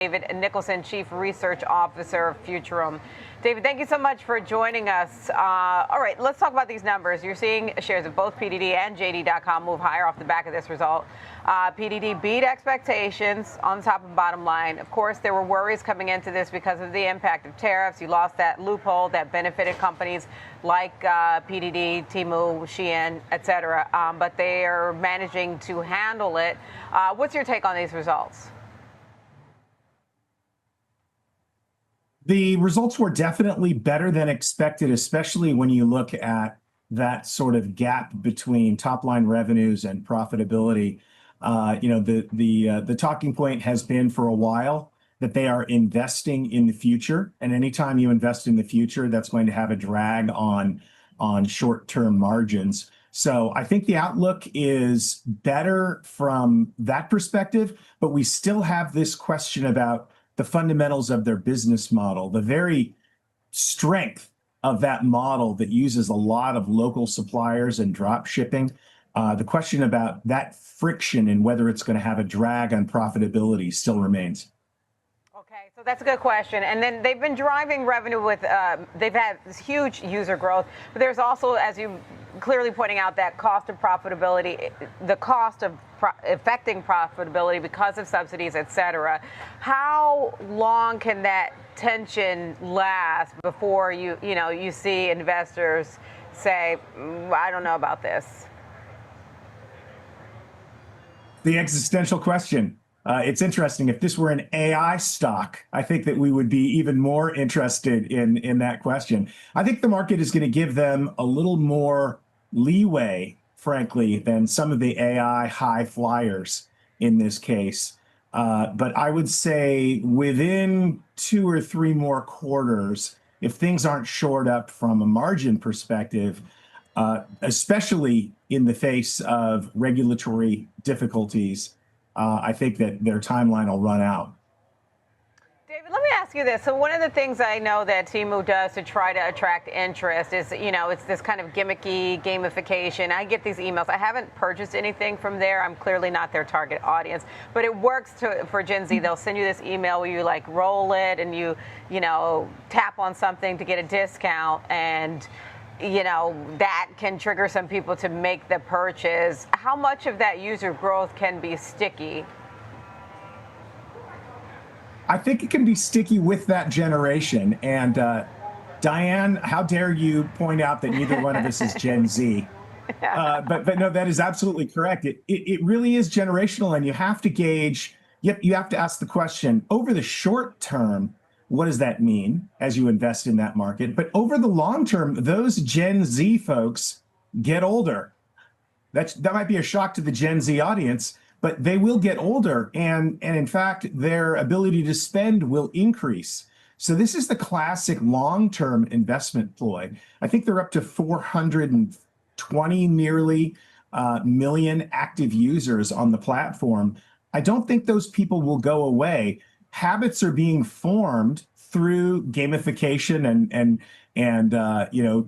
David Nicholson, Chief Research Officer of Futurum. David, thank you so much for joining us. All right, let's talk about these numbers. You're seeing shares of both PDD and JD.com move higher off the back of this result. PDD beat expectations on the top and bottom line. Of course, there were worries coming into this because of the impact of tariffs. You lost that loophole that benefited companies like PDD, Temu, Shein, et cetera, but they are managing to handle it. What's your take on these results? The results were definitely better than expected, especially when you look at that sort of gap between top line revenues and profitability. The talking point has been for a while that they are investing in the future, and anytime you invest in the future, that's going to have a drag on short-term margins. So I think the outlook is better from that perspective, but we still have this question about the fundamentals of their business model, the very strength of that model that uses a lot of local suppliers and drop shipping. The question about that friction and whether it's going to have a drag on profitability still remains. Okay, so that's a good question. And then they've been driving revenue with, they've had this huge user growth, but there's also, as you clearly pointing out, that cost of profitability, the cost of affecting profitability because of subsidies, et cetera. How long can that tension last before you see investors say, I don't know about this? The existential question. It's interesting. If this were an AI stock, I think that we would be even more interested in that question. I think the market is going to give them a little more leeway, frankly, than some of the AI high flyers in this case. But I would say within 2 or 3 more quarters, if things aren't shored up from a margin perspective, especially in the face of regulatory difficulties, I think that their timeline will run out. David, let me ask you this. So one of the things I know that Temu does to try to attract interest is, it's this kind of gimmicky gamification. I get these emails. I haven't purchased anything from there. I'm clearly not their target audience, but it works for Gen Z. They'll send you this email where you like roll it and you tap on something to get a discount, and that can trigger some people to make the purchase. How much of that user growth can be sticky? I think it can be sticky with that generation. And Diane, how dare you point out that neither one of us is Gen Z? But no, that is absolutely correct. It really is generational, and you have to gauge, you have to ask the question, over the short term, what does that mean as you invest in that market? But over the long term, those Gen Z folks get older. That might be a shock to the Gen Z audience, but they will get older, and in fact, their ability to spend will increase. So this is the classic long-term investment ploy. I think they're up to 420 nearly million active users on the platform. I don't think those people will go away. Habits are being formed through gamification and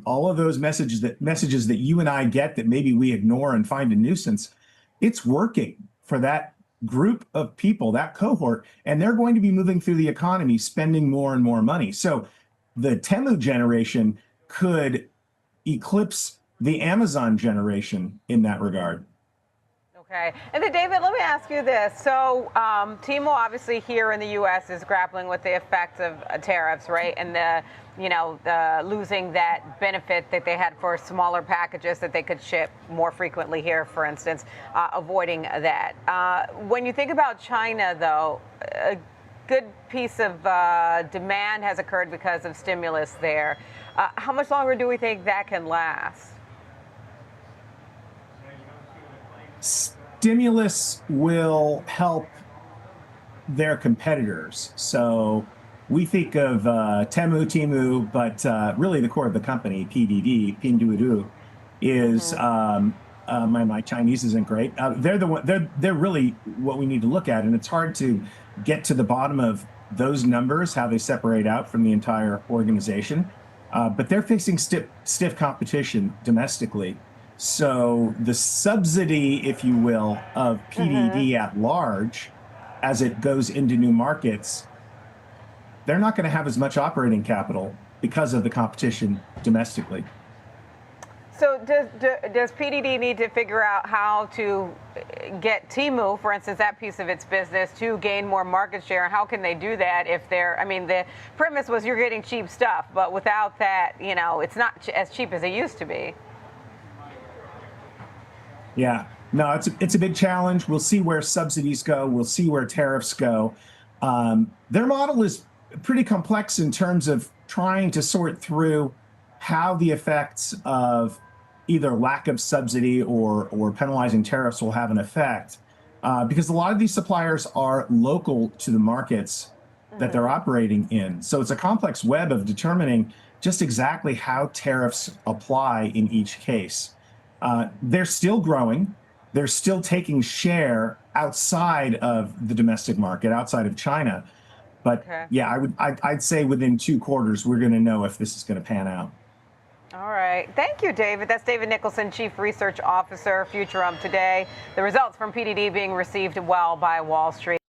all of those messages that you and I get that maybe we ignore and find a nuisance. It's working for that group of people, that cohort, and they're going to be moving through the economy, spending more and more money. So the Temu generation could eclipse the Amazon generation in that regard. Okay. And then, David, let me ask you this. So Temu, obviously, here in the U.S. is grappling with the effects of tariffs, right? And the losing that benefit that they had for smaller packages that they could ship more frequently here, for instance, avoiding that. When you think about China, though, a good piece of demand has occurred because of stimulus there. How much longer do we think that can last? Stimulus will help their competitors. So we think of Temu, but really the core of the company, PDD, Pinduoduo, is my Chinese isn't great. They're really what we need to look at, and it's hard to get to the bottom of those numbers, how they separate out from the entire organization. But they're facing stiff competition domestically. So the subsidy, if you will, of PDD at large as it goes into new markets, they're not going to have as much operating capital because of the competition domestically. So does PDD need to figure out how to get Temu, for instance, that piece of its business, to gain more market share? How can they do that if they're, I mean, the premise was you're getting cheap stuff, but without that, you know, it's not as cheap as it used to be. Yeah, no, it's a big challenge. We'll see where subsidies go. We'll see where tariffs go. Their model is pretty complex in terms of trying to sort through how the effects of either lack of subsidy or penalizing tariffs will have an effect, because a lot of these suppliers are local to the markets that they're operating in. So it's a complex web of determining just exactly how tariffs apply in each case. They're still growing. They're still taking share outside of the domestic market, outside of China. But yeah, I'd say within 2 quarters, we're going to know if this is going to pan out. All right. Thank you, David. That's David Nicholson, Chief Research Officer, Futurum today. The results from PDD being received well by Wall Street.